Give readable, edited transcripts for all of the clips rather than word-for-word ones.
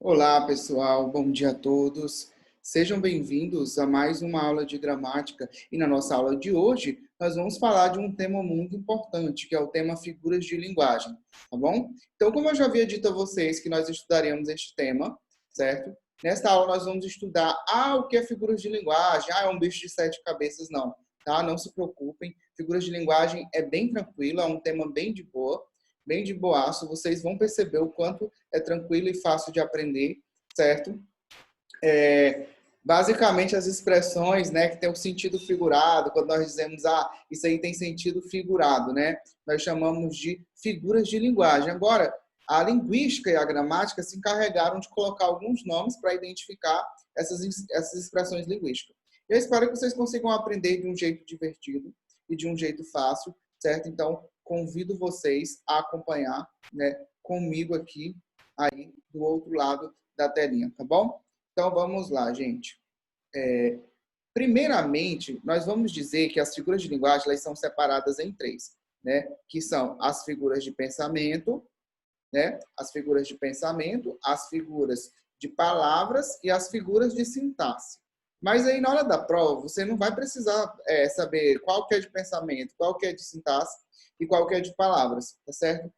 Olá, pessoal. Bom dia a todos. Sejam bem-vindos a mais uma aula de gramática. E na nossa aula de hoje, nós vamos falar de um tema muito importante, que é o tema figuras de linguagem, tá bom? Então, como eu já havia dito a vocês que nós estudaremos este tema, certo? Nesta aula nós vamos estudar o que é figuras de linguagem. É um bicho de sete cabeças, não, tá? Não se preocupem. Figuras de linguagem é bem tranquilo, é um tema bem de boa, bem de boaço. Vocês vão perceber o quanto é tranquilo e fácil de aprender, certo? Basicamente, as expressões, né, que tem o sentido figurado, quando nós dizemos, isso aí tem sentido figurado, né? Nós chamamos de figuras de linguagem. Agora, a linguística e a gramática se encarregaram de colocar alguns nomes para identificar essas expressões linguísticas. Eu espero que vocês consigam aprender de um jeito divertido e de um jeito fácil, certo? Então, convido vocês a acompanhar, né, comigo aqui, aí, do outro lado da telinha, tá bom? Então, vamos lá, gente. Primeiramente, nós vamos dizer que as figuras de linguagem elas são separadas em três, né? Que são as figuras de pensamento, né? As figuras de pensamento, as figuras de palavras e as figuras de sintaxe. Mas aí, na hora da prova, você não vai precisar saber qual que é de pensamento, qual que é de sintaxe e qual que é de palavras, tá certo?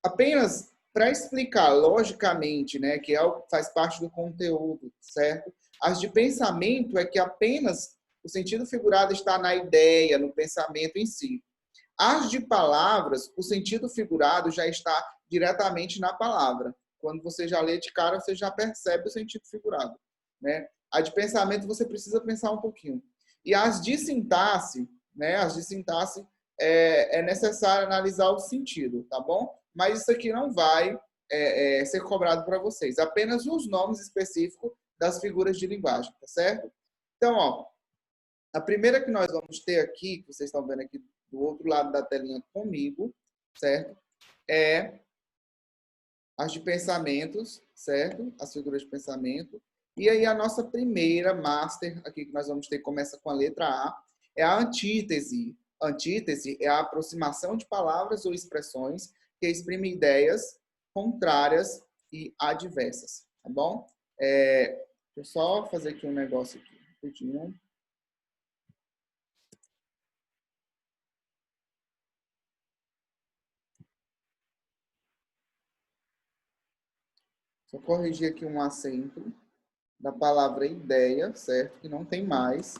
Apenas para explicar logicamente, né, que faz parte do conteúdo, certo? As de pensamento é que apenas o sentido figurado está na ideia, no pensamento em si. As de palavras, o sentido figurado já está diretamente na palavra. Quando você já lê de cara, você já percebe o sentido figurado, né? A de pensamento você precisa pensar um pouquinho. E as de sintaxe, né? As de sintaxe é necessário analisar o sentido, tá bom? Mas isso aqui não vai ser cobrado para vocês. Apenas os nomes específicos das figuras de linguagem, tá certo? Então, ó, a primeira que nós vamos ter aqui, que vocês estão vendo aqui do outro lado da telinha comigo, certo? É as de pensamentos, certo? As figuras de pensamento. E aí a nossa primeira master aqui que nós vamos ter começa com a letra A, é a antítese. Antítese é a aproximação de palavras ou expressões que exprimem ideias contrárias e adversas, tá bom? Deixa eu só fazer aqui um negócio aqui, rapidinho. Só corrigir aqui um acento da palavra ideia, certo? Que não tem mais,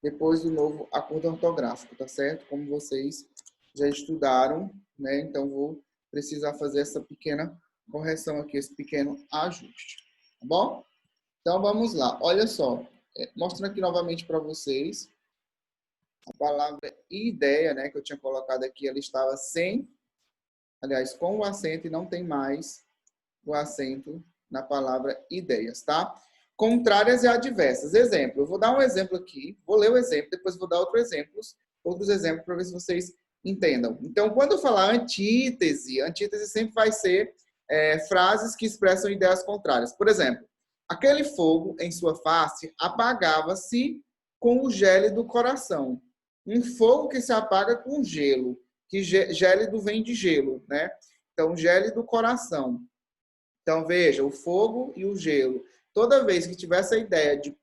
depois do novo acordo ortográfico, tá certo? Como vocês já estudaram, né? Então, vou precisar fazer essa pequena correção aqui, esse pequeno ajuste, tá bom? Então, vamos lá. Olha só, mostrando aqui novamente para vocês, a palavra ideia, né? Que eu tinha colocado aqui, ela estava sem, aliás, com o acento e não tem mais o acento na palavra ideias, tá? Contrárias e adversas. Exemplo, eu vou dar um exemplo aqui, vou ler o exemplo, depois vou dar outros exemplos para ver se vocês entendam. Então, quando eu falar antítese, antítese sempre vai ser frases que expressam ideias contrárias. Por exemplo, aquele fogo em sua face apagava-se com o gélido coração. Um fogo que se apaga com gelo, que gélido vem de gelo, né? Então, gélido coração. Então, veja, o fogo e o gelo. Toda vez que tiver essa ideia de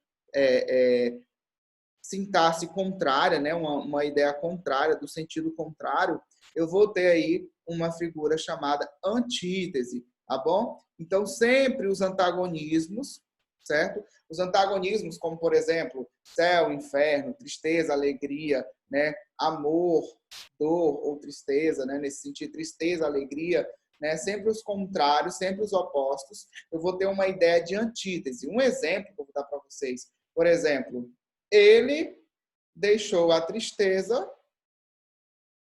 sintaxe contrária, né, uma ideia contrária, do sentido contrário, eu vou ter aí uma figura chamada antítese, tá bom? Então, sempre os antagonismos, certo? Os antagonismos, como, por exemplo, céu, inferno, tristeza, alegria, né? Amor, dor ou tristeza, né? Nesse sentido, tristeza, alegria, né? Sempre os contrários, sempre os opostos. Eu vou ter uma ideia de antítese. Um exemplo que eu vou dar para vocês. Por exemplo, ele deixou a tristeza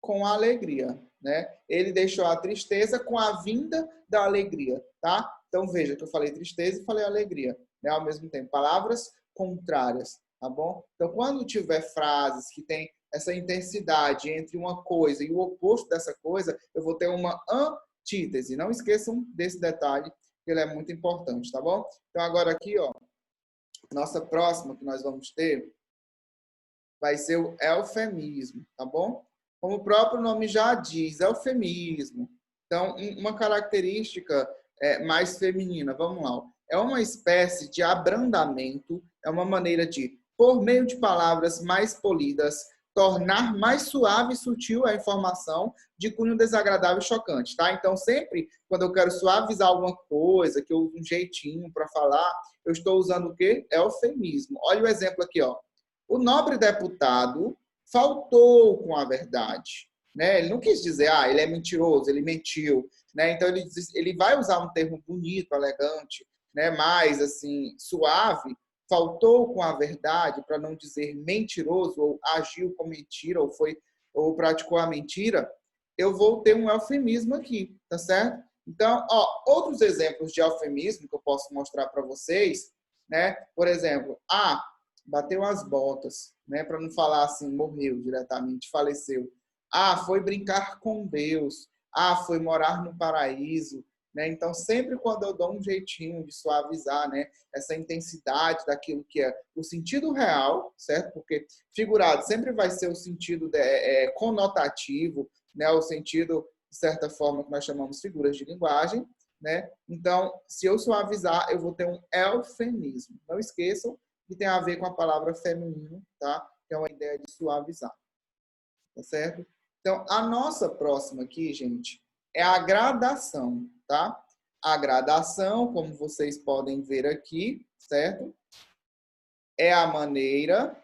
com a alegria, né? Ele deixou a tristeza com a vinda da alegria, tá? Então veja que eu falei tristeza e falei alegria, né? Ao mesmo tempo, palavras contrárias, tá bom? Então quando tiver frases que tem essa intensidade entre uma coisa e o oposto dessa coisa, eu vou ter uma antítese. Não esqueçam desse detalhe, que ele é muito importante, tá bom? Então agora aqui, ó, nossa próxima que nós vamos ter vai ser o eufemismo, tá bom? Como o próprio nome já diz, eufemismo. Então, uma característica mais feminina. Vamos lá. é uma espécie de abrandamento, é uma maneira de, por meio de palavras mais polidas, tornar mais suave e sutil a informação de cunho desagradável e chocante, tá? Então, sempre quando eu quero suavizar alguma coisa, que eu uso um jeitinho para falar, eu estou usando o quê? Eufemismo. Olha o exemplo aqui, ó. O nobre deputado faltou com a verdade, né? Ele não quis dizer, ele é mentiroso, ele mentiu, né? Então, ele vai usar um termo bonito, elegante, né? Mais, assim, suave, faltou com a verdade, para não dizer mentiroso, ou agiu com mentira, ou praticou a mentira, eu vou ter um eufemismo aqui, tá certo? Então, outros exemplos de eufemismo que eu posso mostrar para vocês, né? Por exemplo, bateu as botas, né? Para não falar assim, morreu diretamente, faleceu. Foi brincar com Deus. Foi morar no paraíso. Né? Então, sempre quando eu dou um jeitinho de suavizar, né, essa intensidade daquilo que é o sentido real, certo? Porque figurado sempre vai ser o sentido conotativo, né, o sentido, de certa forma, que nós chamamos figuras de linguagem. Né? Então, se eu suavizar, eu vou ter um eufemismo. Não esqueçam que tem a ver com a palavra feminino, tá? Que é uma ideia de suavizar. Tá certo? Então, a nossa próxima aqui, gente, é a gradação, tá? A gradação, como vocês podem ver aqui, certo? É a maneira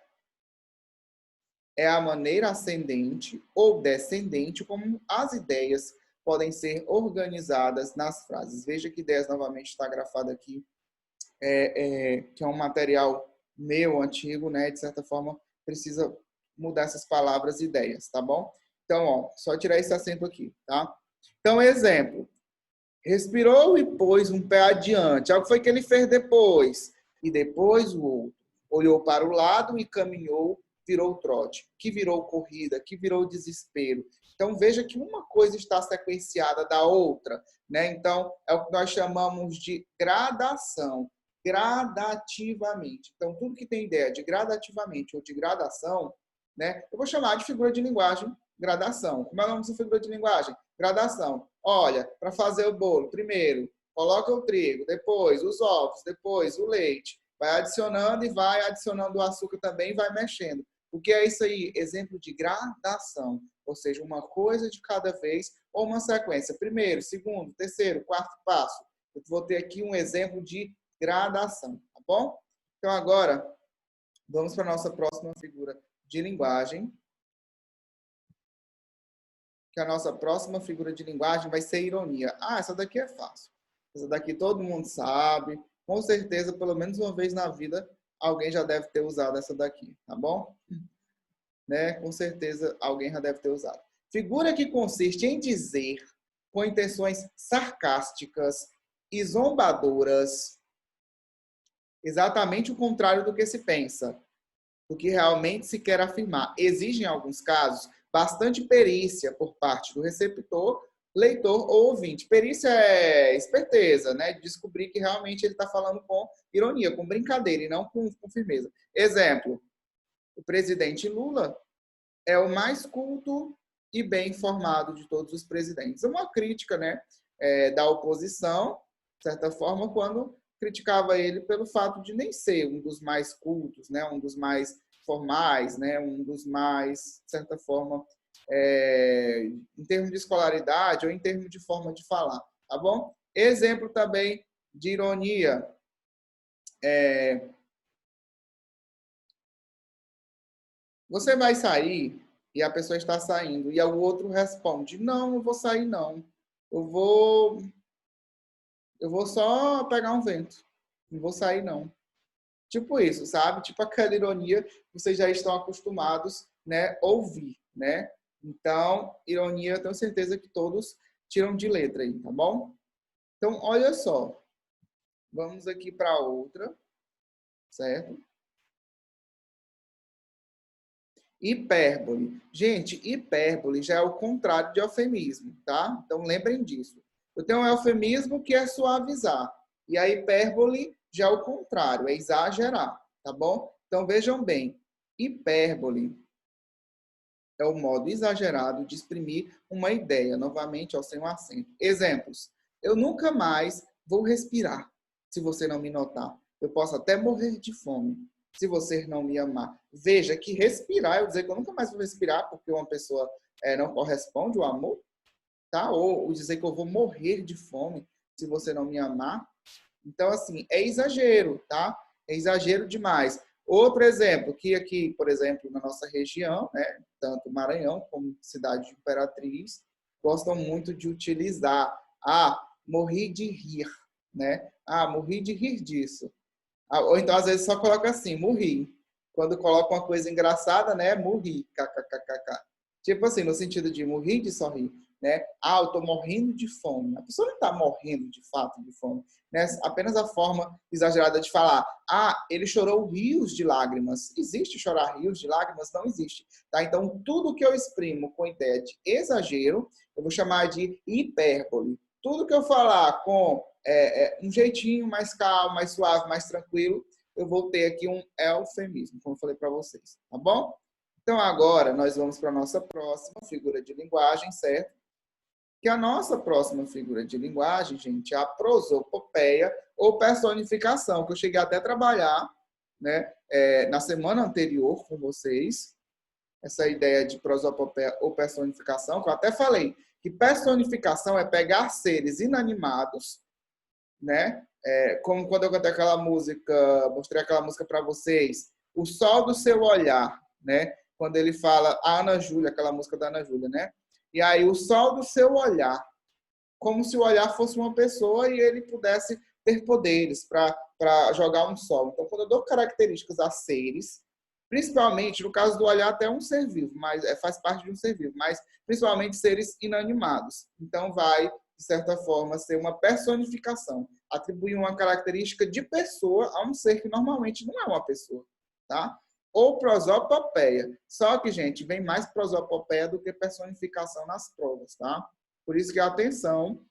ascendente ou descendente como as ideias podem ser organizadas nas frases. Veja que ideias novamente está grafado aqui, que é um material meu, antigo, né? De certa forma, precisa mudar essas palavras e ideias, tá bom? Então, só tirar esse acento aqui, tá? Então, exemplo. Respirou e pôs um pé adiante. Algo foi que ele fez depois. E depois o outro. Olhou para o lado e caminhou, virou trote. Que virou corrida, que virou desespero. Então, veja que uma coisa está sequenciada da outra. Né? Então, é o que nós chamamos de gradação. Gradativamente. Então, tudo que tem ideia de gradativamente ou de gradação, né? Eu vou chamar de figura de linguagem gradação. Como é o nome dessa figura de linguagem? Gradação. Olha, para fazer o bolo, primeiro, coloca o trigo, depois os ovos, depois o leite. Vai adicionando e vai adicionando o açúcar também e vai mexendo. O que é isso aí? Exemplo de gradação. Ou seja, uma coisa de cada vez ou uma sequência. Primeiro, segundo, terceiro, quarto passo. Eu vou ter aqui um exemplo de gradação, tá bom? Então, agora, vamos para a nossa próxima figura de linguagem. Que a nossa próxima figura de linguagem vai ser ironia. Essa daqui é fácil. Essa daqui todo mundo sabe. Com certeza, pelo menos uma vez na vida, alguém já deve ter usado essa daqui, tá bom? Né? Com certeza, alguém já deve ter usado. Figura que consiste em dizer, com intenções sarcásticas e zombadoras, exatamente o contrário do que se pensa, do que realmente se quer afirmar. Exige, em alguns casos, bastante perícia por parte do receptor, leitor ou ouvinte. Perícia é esperteza, né? Descobrir que realmente ele está falando com ironia, com brincadeira e não com firmeza. Exemplo, o presidente Lula é o mais culto e bem informado de todos os presidentes. É uma crítica, né, da oposição, de certa forma, quando criticava ele pelo fato de nem ser um dos mais cultos, né, um dos mais formais, né, um dos mais, de certa forma, em termos de escolaridade ou em termos de forma de falar, tá bom? Exemplo também de ironia. Você vai sair e a pessoa está saindo e o outro responde: não, eu vou sair não. Eu vou só pegar um vento. Não vou sair não. Tipo isso, sabe? Tipo aquela ironia que vocês já estão acostumados, né, ouvir, né? Então, ironia, eu tenho certeza que todos tiram de letra aí, tá bom? Então, olha só. Vamos aqui para outra, certo? Hipérbole. Gente, hipérbole já é o contrário de eufemismo, tá? Então, lembrem disso. Eu tenho um eufemismo que é suavizar. E a hipérbole já é o contrário, é exagerar, tá bom? Então, vejam bem. Hipérbole é o modo exagerado de exprimir uma ideia, novamente, ao sem um acento. Exemplos. Eu nunca mais vou respirar. se você não me notar. Eu posso até morrer de fome, se você não me amar. Veja que respirar, eu dizer que eu nunca mais vou respirar porque uma pessoa não corresponde ao amor, tá? Ou dizer que eu vou morrer de fome se você não me amar. Então, assim, é exagero, tá? É exagero demais. Outro exemplo, que aqui, por exemplo, na nossa região, né, tanto Maranhão como cidade de Imperatriz, gostam muito de utilizar, morri de rir, né? Morri de rir disso. Ou então, às vezes, só coloca assim, morri. Quando coloca uma coisa engraçada, né? Morri, kkkk. Tipo assim, no sentido de morri de sorrir, né? Eu tô morrendo de fome. A pessoa não está morrendo de fato de fome, né? Apenas a forma exagerada de falar, ele chorou rios de lágrimas. Existe chorar rios de lágrimas? Não existe, tá? Então, tudo que eu exprimo com ideia de exagero, eu vou chamar de hipérbole. Tudo que eu falar com um jeitinho mais calmo, mais suave, mais tranquilo, eu vou ter aqui um eufemismo, como eu falei para vocês, tá bom? Então, agora, nós vamos para a nossa próxima figura de linguagem, certo? Que a nossa próxima figura de linguagem, gente, é a prosopopeia ou personificação, que eu cheguei até a trabalhar, né, na semana anterior com vocês, essa ideia de prosopopeia ou personificação, que eu até falei que personificação é pegar seres inanimados, né? Como quando eu cantei aquela música, mostrei aquela música para vocês, O Sol do Seu Olhar, né? Quando ele fala a Ana Júlia, aquela música da Ana Júlia, né? E aí, o sol do seu olhar, como se o olhar fosse uma pessoa e ele pudesse ter poderes para jogar um sol. Então, quando eu dou características a seres, principalmente, no caso do olhar, até um ser vivo, mas faz parte de um ser vivo, mas principalmente seres inanimados. Então, vai, de certa forma, ser uma personificação. Atribuir uma característica de pessoa a um ser que normalmente não é uma pessoa, tá? Ou prosopopeia. Só que, gente, vem mais prosopopeia do que personificação nas provas, tá? Por isso que atenção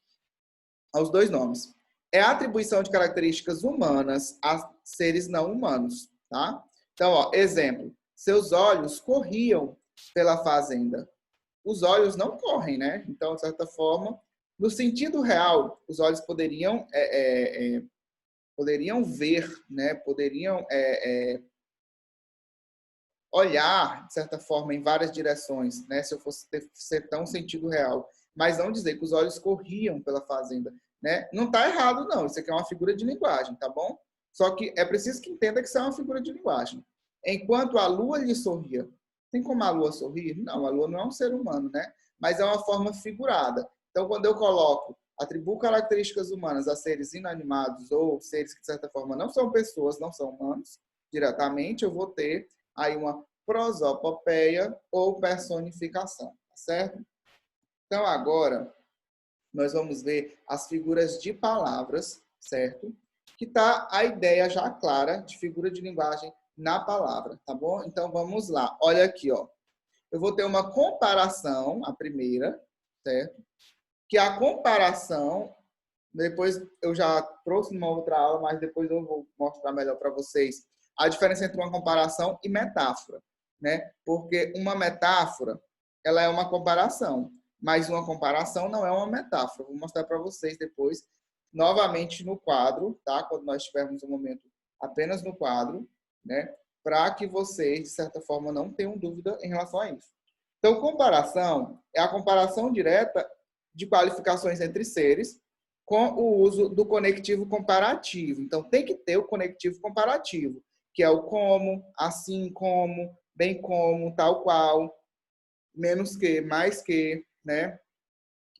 aos dois nomes. É a atribuição de características humanas a seres não humanos, tá? Então, exemplo. Seus olhos corriam pela fazenda. Os olhos não correm, né? Então, de certa forma, no sentido real, os olhos poderiam ver, né? Poderiam olhar, de certa forma, em várias direções, né? Se eu fosse ser tão sentido real. Mas não dizer que os olhos corriam pela fazenda, né? Não está errado, não. Isso aqui é uma figura de linguagem, tá bom? Só que é preciso que entenda que isso é uma figura de linguagem. Enquanto a lua lhe sorria. Tem como a lua sorrir? Não, a lua não é um ser humano, né? Mas é uma forma figurada. Então, quando eu coloco, atribuo características humanas a seres inanimados ou seres que, de certa forma, não são pessoas, não são humanos, diretamente, eu vou ter aí uma prosopopeia ou personificação, tá certo? Então, agora, nós vamos ver as figuras de palavras, certo? Que tá a ideia já clara de figura de linguagem na palavra, tá bom? Então, vamos lá. Olha aqui, ó. Eu vou ter uma comparação, a primeira, certo? Que a comparação, depois eu já trouxe numa outra aula, mas depois eu vou mostrar melhor para vocês a diferença entre uma comparação e metáfora, né? Porque uma metáfora, ela é uma comparação, mas uma comparação não é uma metáfora. Vou mostrar para vocês depois, novamente no quadro, tá? Quando nós tivermos um momento apenas no quadro, né? Para que vocês, de certa forma, não tenham dúvida em relação a isso. Então, comparação é a comparação direta de qualificações entre seres com o uso do conectivo comparativo. Então, tem que ter o conectivo comparativo, que é o como, assim como, bem como, tal qual, menos que, mais que, né?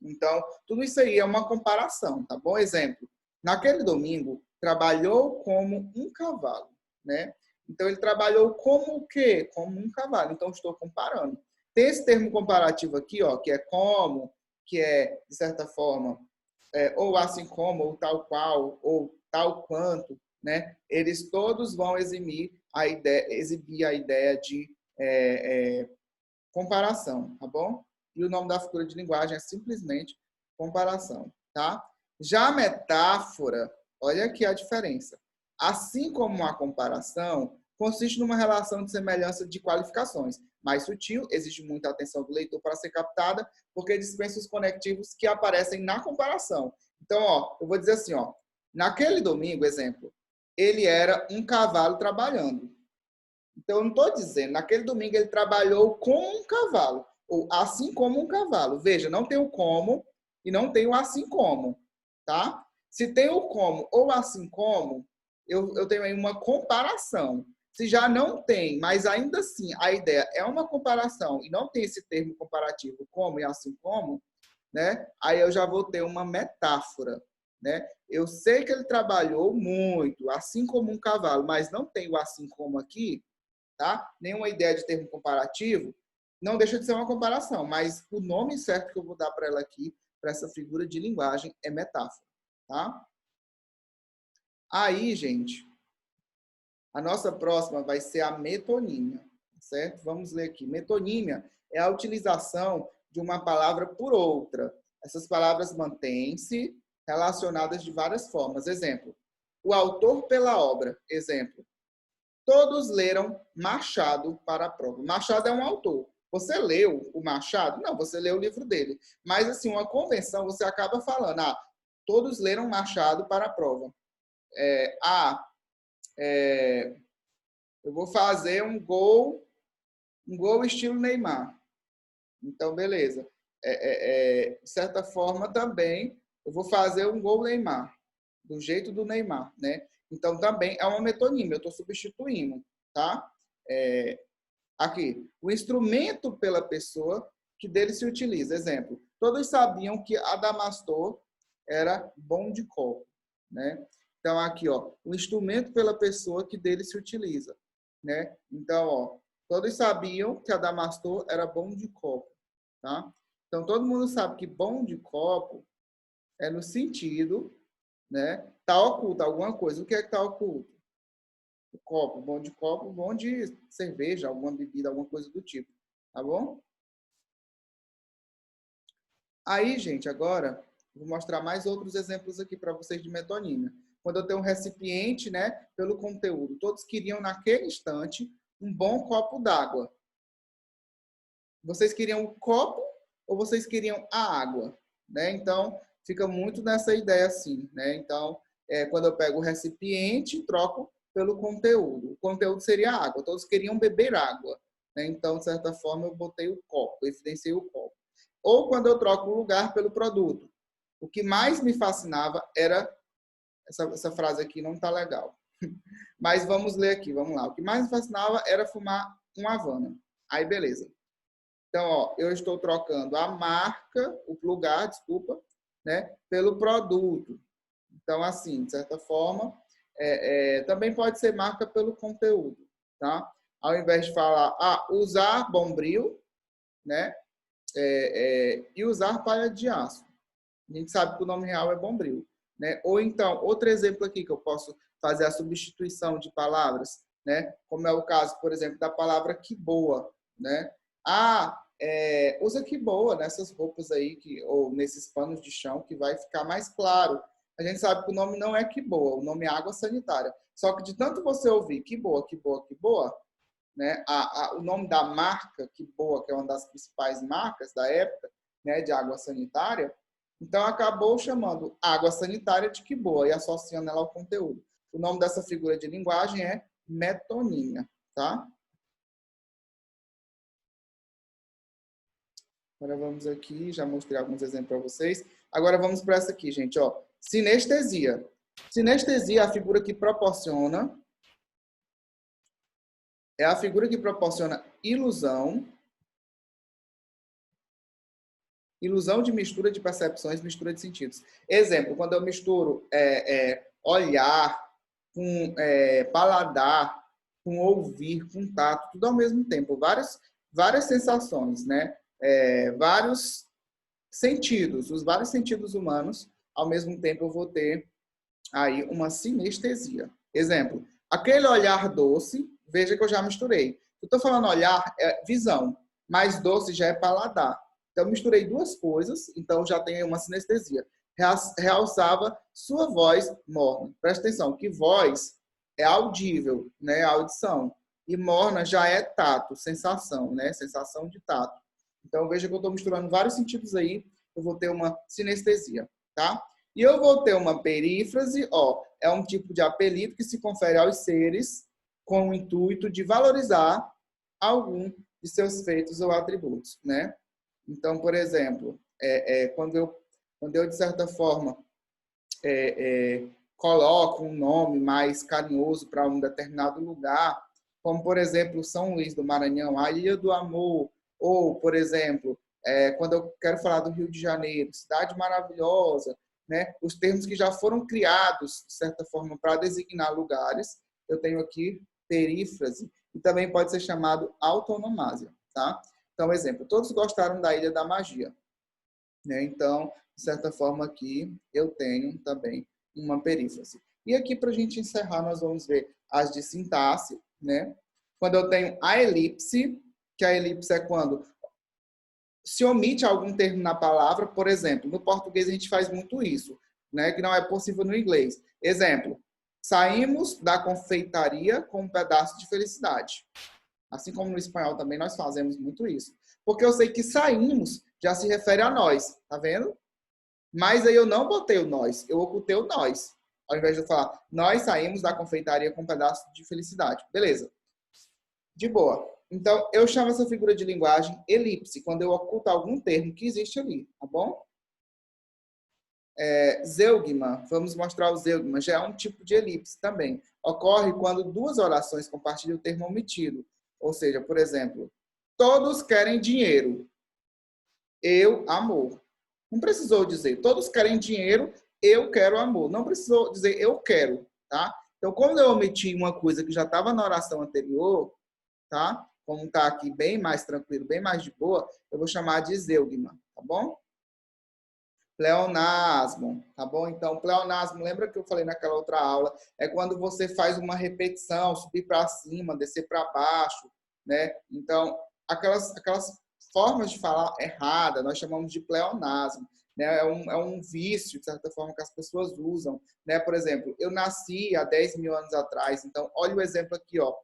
Então, tudo isso aí é uma comparação, tá bom? Exemplo, naquele domingo, trabalhou como um cavalo, né? Então, ele trabalhou como o quê? Como um cavalo. Então, estou comparando. Tem esse termo comparativo aqui, ó, que é como, que é, de certa forma, ou assim como, ou tal qual, ou tal quanto, né? Eles todos vão exibir a ideia de comparação, tá bom? E o nome da figura de linguagem é simplesmente comparação, tá? Já a metáfora, olha aqui a diferença. Assim como a comparação, consiste numa relação de semelhança de qualificações, mais sutil, exige muita atenção do leitor para ser captada, porque dispensa os conectivos que aparecem na comparação. Então, ó, eu vou dizer assim, ó, Naquele domingo, exemplo, ele era um cavalo trabalhando. Então, eu não estou dizendo, naquele domingo ele trabalhou com um cavalo, ou assim como um cavalo. Veja, não tem o como e não tem o assim como, tá? Se tem o como ou assim como, eu tenho aí uma comparação. Se já não tem, mas ainda assim a ideia é uma comparação e não tem esse termo comparativo como e assim como, né? Aí eu já vou ter uma metáfora, né? Eu sei que ele trabalhou muito, assim como um cavalo, mas não tem o assim como aqui, tá? Nenhuma ideia de termo comparativo, não deixa de ser uma comparação, mas o nome certo que eu vou dar para ela aqui, para essa figura de linguagem, é metáfora, tá? Aí, gente, a nossa próxima vai ser a metonímia, certo? Vamos ler aqui. Metonímia é a utilização de uma palavra por outra. Essas palavras mantêm-se relacionadas de várias formas. Exemplo, o autor pela obra. Exemplo, todos leram Machado para a prova. Machado é um autor. Você leu o Machado? Não, você leu o livro dele. Mas, assim, uma convenção, você acaba falando, todos leram Machado para a prova. Eu vou fazer um gol estilo Neymar. Então, beleza. De certa forma, também, eu vou fazer um gol Neymar, do jeito do Neymar, né? Então, também é uma metonímia, eu estou substituindo, tá? Aqui, o instrumento pela pessoa que dele se utiliza. Exemplo, todos sabiam que Adamastor era bom de copo, né? Então, aqui, ó, o instrumento pela pessoa que dele se utiliza, né? Então, ó, todos sabiam que Adamastor era bom de copo, tá? Então, todo mundo sabe que bom de copo é no sentido, né? Tá oculto alguma coisa. O que é que tá oculto? O copo, bom de cerveja, alguma bebida, alguma coisa do tipo, tá bom? Aí, gente, agora vou mostrar mais outros exemplos aqui para vocês de metonímia. Quando eu tenho um recipiente, né, pelo conteúdo, todos queriam naquele instante um bom copo d'água. Vocês queriam o copo ou vocês queriam a água, né? Então, fica muito nessa ideia assim, né? Então, quando eu pego o recipiente, troco pelo conteúdo. O conteúdo seria a água. Todos queriam beber água, né? Então, de certa forma, eu botei o copo, eu evidenciei o copo. Ou quando eu troco o lugar pelo produto. O que mais me fascinava era... Essa frase aqui não está legal. Mas vamos ler aqui, vamos lá. O que mais me fascinava era fumar um Havana. Aí, beleza. Então, ó, eu estou trocando a marca, o lugar, desculpa, né, pelo produto. Então, assim, de certa forma, também pode ser marca pelo conteúdo, tá? Ao invés de falar, usar Bombril, né, e usar palha de aço. A gente sabe que o nome real é Bombril, né? Ou então, outro exemplo aqui que eu posso fazer a substituição de palavras, né? Como é o caso, por exemplo, da palavra que boa, né? Usa que boa nessas roupas aí, ou nesses panos de chão, que vai ficar mais claro. A gente sabe que o nome não é que boa, o nome é água sanitária. Só que de tanto você ouvir que boa, que boa, que boa, né? O nome da marca, que boa, que é uma das principais marcas da época, né, de água sanitária, então acabou chamando água sanitária de que boa e associando ela ao conteúdo. O nome dessa figura de linguagem é metonímia, tá? Agora vamos aqui, já mostrei alguns exemplos para vocês. Agora vamos para essa aqui, gente, ó. Sinestesia. Sinestesia é a figura que proporciona ilusão de mistura de percepções, mistura de sentidos. Exemplo, quando eu misturo olhar com paladar, com ouvir, com tato, tudo ao mesmo tempo. Várias sensações, né? Vários sentidos, os vários sentidos humanos, ao mesmo tempo eu vou ter aí uma sinestesia. Exemplo, aquele olhar doce, veja que eu já misturei. Eu estou falando olhar, é visão, mas doce já é paladar. Então, eu misturei duas coisas, então já tenho uma sinestesia. Realçava sua voz morna. Presta atenção, que voz é audível, né? Audição. E morna já é tato, sensação, né? Sensação de tato. Então, veja que eu estou misturando vários sentidos aí, eu vou ter uma sinestesia, tá? E eu vou ter uma perífrase, ó, é um tipo de apelido que se confere aos seres com o intuito de valorizar algum de seus feitos ou atributos, né? Então, por exemplo, quando eu, de certa forma, coloco um nome mais carinhoso para um determinado lugar, como, por exemplo, São Luís do Maranhão, a Ilha do Amor, ou, por exemplo, quando eu quero falar do Rio de Janeiro, cidade maravilhosa, né? Os termos que já foram criados, de certa forma, para designar lugares, eu tenho aqui perífrase, e também pode ser chamado autonomásia, tá? Então, exemplo, todos gostaram da Ilha da Magia, né? Então, de certa forma, aqui eu tenho também uma perífrase. E aqui, para a gente encerrar, nós vamos ver as de sintaxe, né? Quando eu tenho a elipse, que a elipse é quando se omite algum termo na palavra, por exemplo, no português a gente faz muito isso, né? Que não é possível no inglês. Exemplo, saímos da confeitaria com um pedaço de felicidade. Assim como no espanhol também nós fazemos muito isso. Porque eu sei que saímos já se refere a nós, tá vendo? Mas aí eu não botei o nós, eu ocultei o nós. Ao invés de eu falar, nós saímos da confeitaria com um pedaço de felicidade. Beleza. De boa. Então, eu chamo essa figura de linguagem elipse, quando eu oculto algum termo que existe ali, tá bom? Zeugma, vamos mostrar o zeugma, já é um tipo de elipse também. Ocorre quando duas orações compartilham o termo omitido. Ou seja, por exemplo, todos querem dinheiro, eu, amor. Não precisou dizer, todos querem dinheiro, eu quero amor. Não precisou dizer, eu quero, tá? Então, quando eu omiti uma coisa que já estava na oração anterior, tá? Como está aqui bem mais tranquilo, bem mais de boa, eu vou chamar de zeugma, tá bom? Pleonasmo, tá bom? Então, pleonasmo, lembra que eu falei naquela outra aula? É quando você faz uma repetição, subir para cima, descer para baixo, né? Então, aquelas formas de falar errada, nós chamamos de pleonasmo, né? É um vício, de certa forma, que as pessoas usam, né? Por exemplo, eu nasci há 10 mil anos atrás, então, olha o exemplo aqui, ó.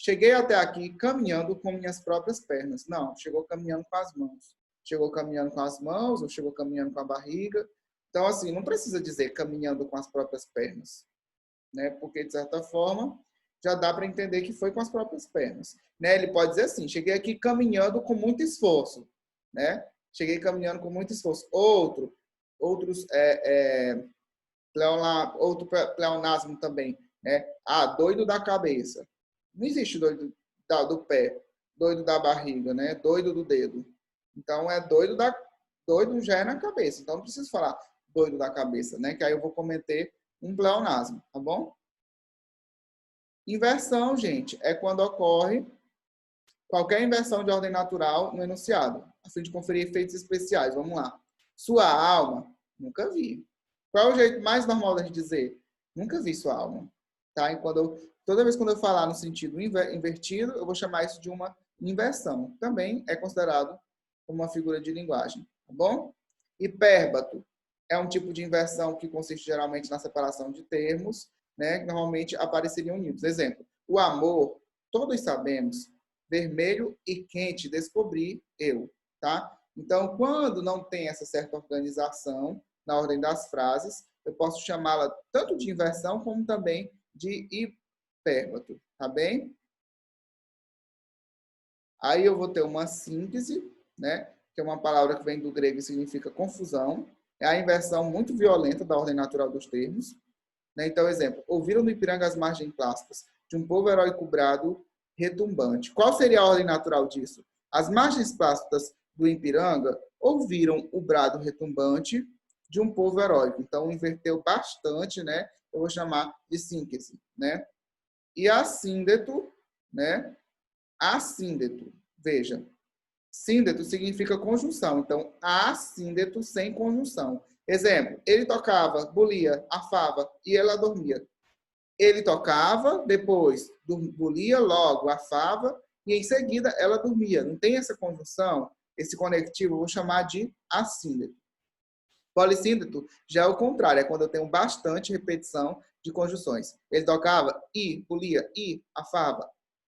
Cheguei até aqui caminhando com minhas próprias pernas. Não, chegou caminhando com as mãos. Chegou caminhando com as mãos ou chegou caminhando com a barriga. Então, assim, não precisa dizer caminhando com as próprias pernas, né? Porque, de certa forma, já dá para entender que foi com as próprias pernas. Né? Ele pode dizer assim, cheguei aqui caminhando com muito esforço, né? Cheguei caminhando com muito esforço. Outros, outro pleonasmo também, né? Ah, doido da cabeça. Não existe doido do pé, doido da barriga, né? Doido do dedo. Então, doido já é na cabeça. Então, não preciso falar doido da cabeça, né? Que aí eu vou cometer um pleonasmo, tá bom? Inversão, gente, é quando ocorre qualquer inversão de ordem natural no enunciado, a fim de conferir efeitos especiais. Vamos lá. Sua alma, nunca vi. Qual é o jeito mais normal da gente dizer? Nunca vi sua alma. Tá? E toda vez quando eu falar no sentido invertido, eu vou chamar isso de uma inversão. Também é considerado como uma figura de linguagem. Tá bom? Hipérbato é um tipo de inversão que consiste geralmente na separação de termos, né, que normalmente apareceriam unidos. Exemplo, o amor, todos sabemos, vermelho e quente, descobri eu, tá? Então, quando não tem essa certa organização na ordem das frases, eu posso chamá-la tanto de inversão como também de hipérbato, tá bem? Aí eu vou ter uma síntese, né? Que é uma palavra que vem do grego e significa confusão. É a inversão muito violenta da ordem natural dos termos. Né? Então, exemplo, ouviram no Ipiranga as margens plásticas de um povo heróico brado retumbante. Qual seria a ordem natural disso? As margens plásticas do Ipiranga ouviram o brado retumbante de um povo heróico. Então, inverteu bastante, né? Eu vou chamar de síntese, né? E assíndeto, né? Assíndeto. Veja, síndeto significa conjunção. Então, assíndeto sem conjunção. Exemplo, ele tocava, bolia, afava e ela dormia. Ele tocava, depois bolia, logo afava e em seguida ela dormia. Não tem essa conjunção, esse conectivo, eu vou chamar de assíndeto. Polissíndeto já é o contrário, é quando eu tenho bastante repetição de conjunções. Ele tocava e bolia e afava,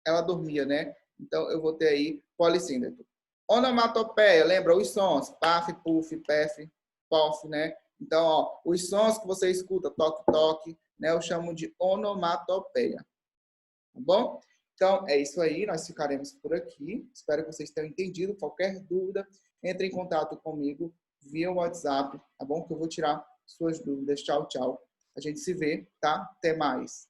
ela dormia, né? Então eu vou ter aí polissíndeto. Onomatopeia, lembra os sons, paf, puf, pef, pof, né? Então, ó, os sons que você escuta, toque, toque, né? Eu chamo de onomatopeia. Tá bom? Então, é isso aí. Nós ficaremos por aqui. Espero que vocês tenham entendido. Qualquer dúvida, entre em contato comigo via WhatsApp, tá bom? Que eu vou tirar suas dúvidas. Tchau, tchau. A gente se vê, tá? Até mais.